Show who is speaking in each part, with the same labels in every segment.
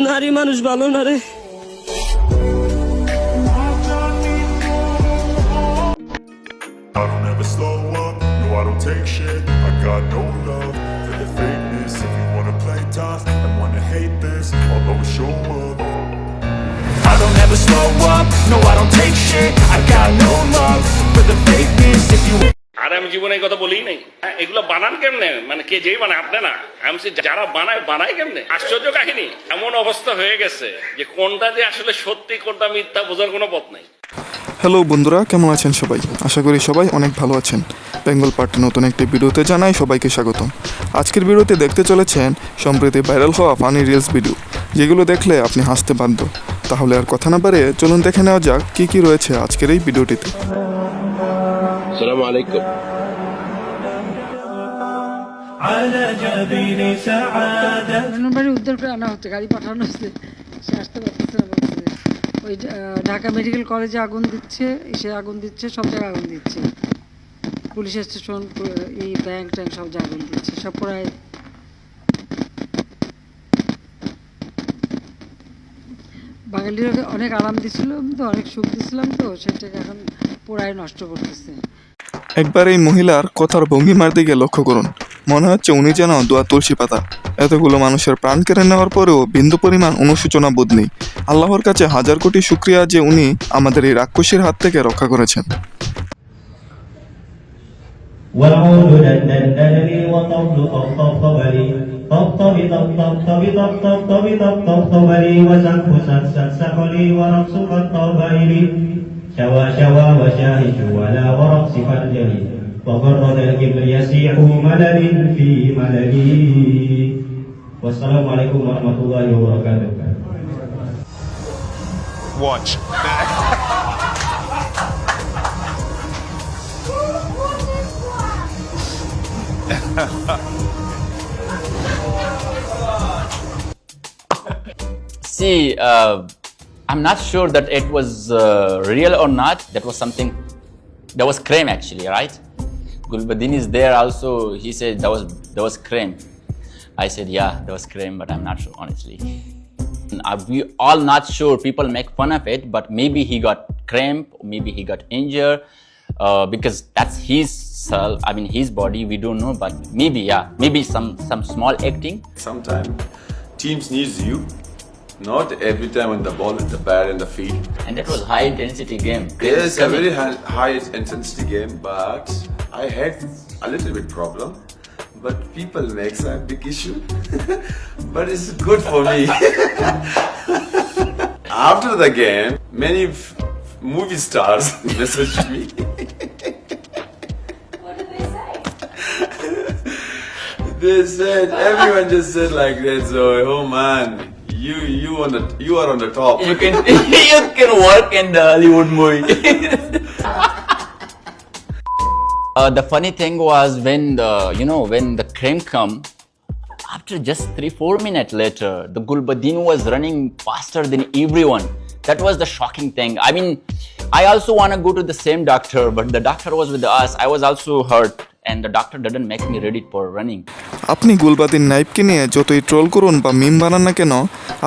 Speaker 1: নারী মানুষ ভালো না রে।
Speaker 2: I don't ever slow up, no I don't take shit. I got no love for the fakeness. If you wanna play tough and wanna hate this, I'll always show up. I don't ever slow up, no I don't take shit. I got no love for the fakeness. If you
Speaker 3: আর আমি জীবনে এই কথা বলি নাই। এগুলো বানান কেমনে, মানে কে যেই বানায়, আপনি না, আমি যারা বানায় কেমনে। আশ্চর্য কাহিনী, এমন অবস্থা হয়ে গেছে যে কোনটা যে আসলে সত্যি কোনটা মিথ্যা বোঝার কোনো পথ নাই।
Speaker 4: হ্যালো বন্ধুরা, কেমন আছেন সবাই? আশা করি সবাই অনেক ভালো আছেন। বেঙ্গল পার্টের নতুন একটি ভিডিওতে জানাই সবাইকে স্বাগতম। আজকের ভিডিওতে দেখতে চলেছেন সম্প্রতি ভাইরাল হওয়া ফানি রিলস ভিডিও, যেগুলো দেখলে আপনি হাসতে বাধ্য। তাহলে আর কথা না বাড়িয়ে চলুন দেখে নেওয়া যাক কী কী রয়েছে আজকের এই ভিডিওটিতে।
Speaker 5: আসসালামু আলাইকুম।
Speaker 6: বাড়ি উদ্ধার করে আনা হচ্ছে, গাড়ি পাঠানো হচ্ছে, সে আসতে পারতেছে না, বলছে ওই ঢাকা মেডিকেল কলেজে আগুন দিচ্ছে, সে আগুন দিচ্ছে, সব জায়গায় আগুন দিচ্ছে, পুলিশ স্টেশন, এই ব্যাংক ট্যাঙ্ক সব জায়গায় আগুন দিচ্ছে, সব প্রায় বাঙালিরা অনেক আরাম দিচ্ছিলাম তো, অনেক সুখ দিচ্ছিলাম তো, সেটাকে এখন পুরাই নষ্ট করতেছে।
Speaker 4: একবার এই মহিলার কথার ভঙ্গিমার দিকে লক্ষ্য করুন, মনে হচ্ছে উনি যেন দোয়া তুলসী পাতা। এতগুলো মানুষের প্রাণ কেড়ে নেওয়ার পরেও বিন্দু পরিমাণ অনুশোচনা বোধ নেই। আল্লাহর কাছে হাজার কোটি শুকরিয়া যে উনি আমাদের এই রাক্ষসীর হাত থেকে রক্ষা করেছেন।
Speaker 7: شوى شوى وشاهش ولا ورقص فرجلي وغرد الكبر يسيح ملل في ملل. والسلام عليكم ورحمة الله وبركاته.
Speaker 2: watch.
Speaker 8: See, I'm not sure that it was real or not. That was something, that was crime actually, right? Gulbuddin is there also. He said that was crime. I said, yeah, that was crime, but I'm not sure, honestly. We all not sure. People make fun of it, but maybe he got cramp, maybe he got injured, because that's his self. I mean, his body. We don't know, but maybe, yeah, maybe some small acting.
Speaker 5: Sometimes teams needs you. Not every time when the ball is the bat in the field.
Speaker 8: And that was high intensity game.
Speaker 5: It's a very high intensity game, but I had a little bit problem. But people makes a big issue. But it's good for me. After the game, many movie stars messaged me.
Speaker 9: What did they say?
Speaker 5: They said, everyone just said like that. So, oh man, you are on the top.
Speaker 8: You can work in the Hollywood movie. The funny thing was when the crane come, after just 3-4 minutes later, the Gulbuddin was running faster than everyone. That was the shocking thing. I mean, I also want to go to the same doctor, but the doctor was with us. I was also hurt, and the doctor didn't make me ready for running.
Speaker 4: আপনি গুলবাদিন নাইবকে নিয়ে যতই troll করুন বা মিম বানান না কেন,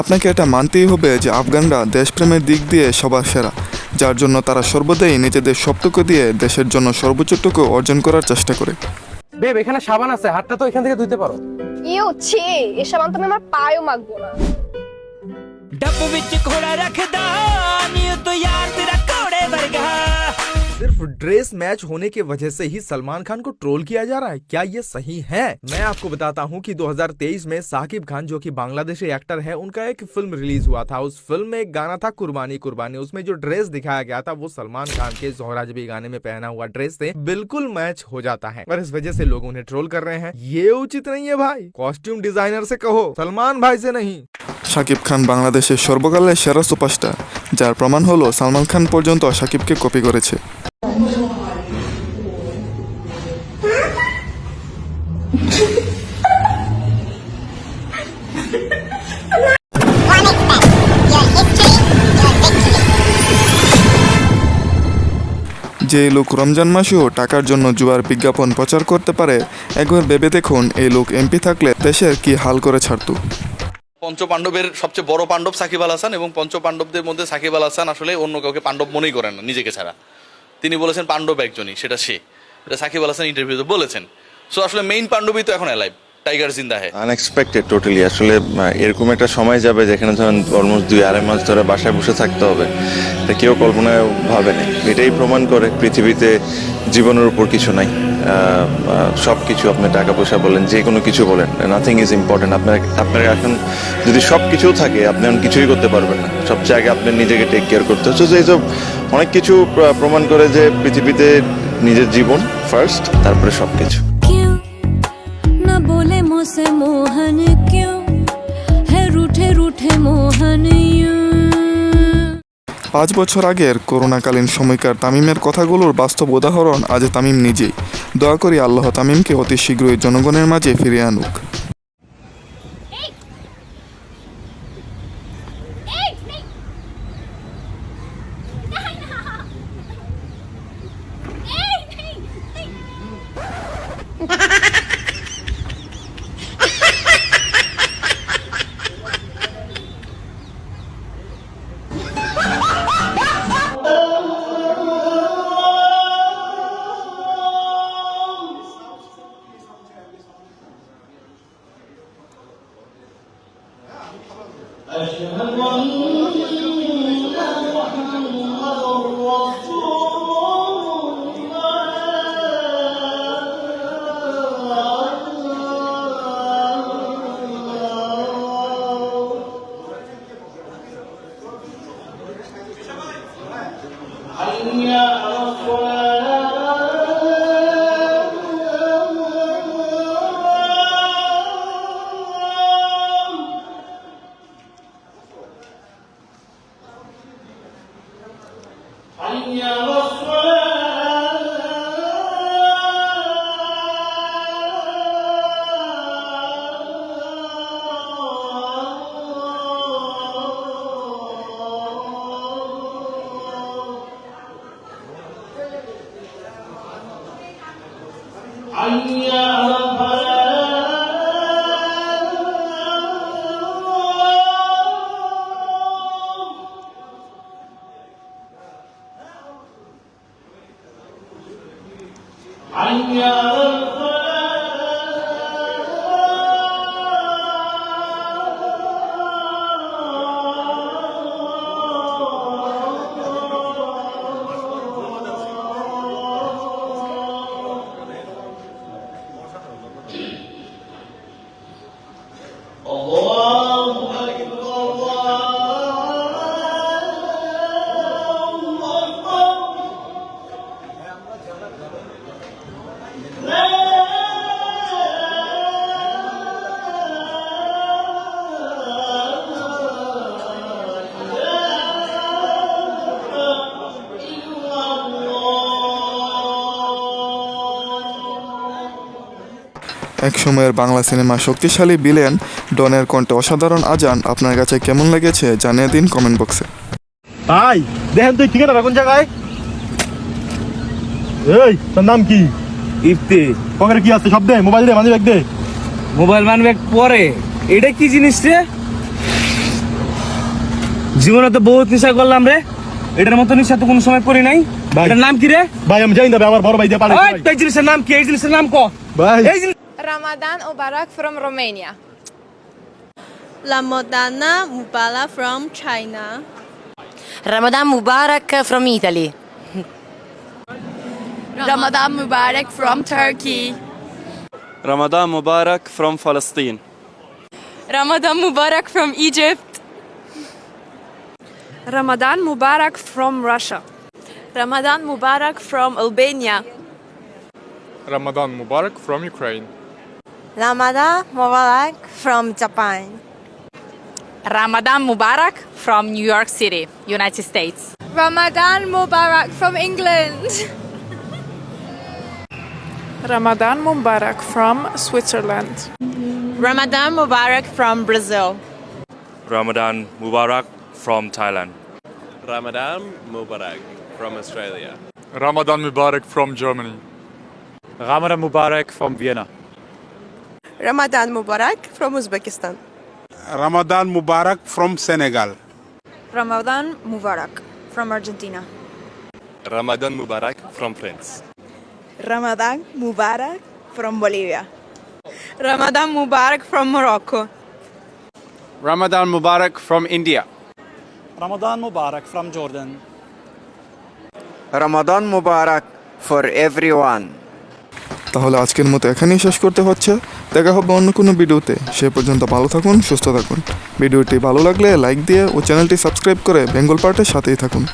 Speaker 4: আপনাকে এটা মানতেই হবে যে আফগানরা দেশপ্রেমের দিক দিয়ে সবার সেরা, যার জন্য তারা সর্বদাই নিজেদের সবটুকু দিয়ে দেশের জন্য সর্বোচ্চটুকু অর্জন করার চেষ্টা করে।
Speaker 10: বেব, এখানে সাবান আছে, হাতটা তো এখান থেকে ধুইতে পারো।
Speaker 9: ইউ ছি, এই সাবান তো আমি আমার পায়েও মাখবো না।
Speaker 1: ਡੱਬ ਵਿੱਚ ਘੋੜਾ ਰੱਖਦਾ ਨੀ ਤੋ ਯਾਰ ਤੇਰਾ ਘੋੜੇ ਵਰਗਾ।
Speaker 10: सिर्फ ड्रेस मैच होने की वजह से ही सलमान खान को ट्रोल किया जा रहा है, क्या ये सही है? मैं आपको बताता हूं कि 2023 में साकिब खान, जो कि बांग्लादेशी एक्टर है, उनका एक फिल्म रिलीज हुआ था। उस फिल्म में एक गाना था कुर्बानी कुर्बानी। उसमें जो ड्रेस दिखाया गया था वो सलमान खान के जोहरा जबी गाने में पहना हुआ ड्रेस से बिल्कुल मैच हो जाता है, और इस वजह से लोग उन्हें ट्रोल कर रहे हैं। ये उचित नहीं है भाई, कॉस्ट्यूम डिजाइनर से कहो, सलमान भाई से नहीं।
Speaker 4: শাকিব খান বাংলাদেশের সর্বকালের সেরা সুপারস্টার, যার প্রমাণ হলো সালমান খান পর্যন্ত শাকিবকে কপি করেছে। যে লোক রমজান মাসেও টাকার জন্য জুয়ার বিজ্ঞাপন প্রচার করতে পারে, একবার ভেবে দেখুন এই লোক এমপি থাকলে দেশের কি হাল করে ছাড়তো।
Speaker 11: পঞ্চপাণ্ডবের সবচেয়ে বড় পাণ্ডব সাকিব আল হাসান, এবং পঞ্চপাণ্ডবদের মধ্যে সাকিব আল হাসান আসলে অন্য কাউকে পাণ্ডব মনেই করেন না নিজেকে ছাড়া। তিনি বলেছেন পাণ্ডব একজনই, সেটা সে, এটা সাকিব আল হাসান ইন্টারভিউতে বলেছেন। সো আসলে মেইন পাণ্ডবই তো এখন অ্যালাইভ, টাইগার জিন্দা হ্যায়।
Speaker 12: Unexpected totally. আসলে এরকম একটা সময় যাবে যেখানে ধরেন অলমোস্ট 2-2.5 মাস ধরে বাসায় বসে থাকতে হবে, এটা কেউ কল্পনায় ভাবেনি। এটাই প্রমাণ করে পৃথিবীতে জীবনের উপর কিছু নাই। সব কিছু, আপনি টাকা পয়সা বলেন, যে কোনো কিছু বলেন, নাথিং ইজ ইম্পর্টেন্ট। আপনার এখন যদি সব কিছুও থাকে, আপনি এখন কিছুই করতে পারবেন না। সবচেয়ে আগে আপনার নিজেকে টেক কেয়ার করতে হচ্ছে। এইসব অনেক কিছু প্রমাণ করে যে পৃথিবীতে নিজের জীবন ফার্স্ট, তারপরে সব কিছু।
Speaker 13: बोले मुझसे मोहन क्यों है रूठे रूठे मोहन यूं।
Speaker 4: 5 বছর আগের করোনাকালীন সময়কার তামিমের কথাগুলোর বাস্তব উদাহরণ আজ তামিম নিজেই। দোয়া করি আল্লাহ তামিমকে অতি শীঘ্রই জনগণের মাঝে ফিরিয়ে আনুক। এক সময়ের বাংলা সিনেমা শক্তিশালী ভিলেন ডনের কণ্ঠে অসাধারণ আজান আপনার কাছে কেমন লেগেছে জানিয়ে দিন কমেন্ট বক্সে।
Speaker 14: ভাই দেখেন তুই ঠিকানা কোন জায়গায়? এই তোর নাম কি? ইফতি। পকেটে কি আছে? সব দে, মোবাইল দে, মানি ব্যাগ দে।
Speaker 1: মোবাইল মান ব্যাগ পরে, এটা কি জিনিস রে? জীবনে তো বহুত নেশা করলাম রে, এটার মতো নেশা তো কোনো সময় করি নাই। এটার নাম কি রে?
Speaker 14: ভাই আমি জানি না, আমার বড় ভাই দিয়ে পাঠাই।
Speaker 1: এই জিনিসের নাম কি? এই জিনিসের নাম ক
Speaker 14: ভাই।
Speaker 9: Ramadan Mubarak from Romania.
Speaker 13: Ramadan Mubarak from China.
Speaker 15: Ramadan Mubarak from Italy.
Speaker 13: Ramadan Mubarak from Turkey.
Speaker 16: Ramadan Mubarak from Palestine.
Speaker 13: Ramadan Mubarak from Egypt.
Speaker 9: Ramadan Mubarak from Russia.
Speaker 13: Ramadan Mubarak from Albania.
Speaker 17: Ramadan Mubarak from Ukraine.
Speaker 15: Ramadan Mubarak from Japan.
Speaker 13: Ramadan Mubarak from New York City, United States.
Speaker 9: Ramadan Mubarak from England.
Speaker 13: Ramadan Mubarak from Switzerland. Ramadan Mubarak from Brazil.
Speaker 16: Ramadan Mubarak from Thailand.
Speaker 17: Ramadan Mubarak from Australia. Ramadan Mubarak from Germany.
Speaker 16: Ramadan Mubarak from Vienna.
Speaker 15: Ramadan Mubarak from Uzbekistan.
Speaker 14: Ramadan Mubarak from Senegal.
Speaker 15: Ramadan Mubarak from Argentina.
Speaker 16: Ramadan Mubarak from France.
Speaker 15: Ramadan Mubarak from Bolivia. Ramadan Mubarak from Morocco.
Speaker 16: Ramadan Mubarak from India.
Speaker 14: Ramadan Mubarak from Jordan.
Speaker 16: Ramadan Mubarak for everyone.
Speaker 4: তাহলে আজকের মতো এখানেই শেষ করতে হচ্ছে। দেখা হবে অন্য কোনো ভিডিওতে। সে পর্যন্ত ভালো থাকুন, সুস্থ থাকুন। ভিডিওটি ভালো লাগলে লাইক দিয়ে ও চ্যানেলটি সাবস্ক্রাইব করে বেঙ্গল পার্টের সাথেই থাকুন।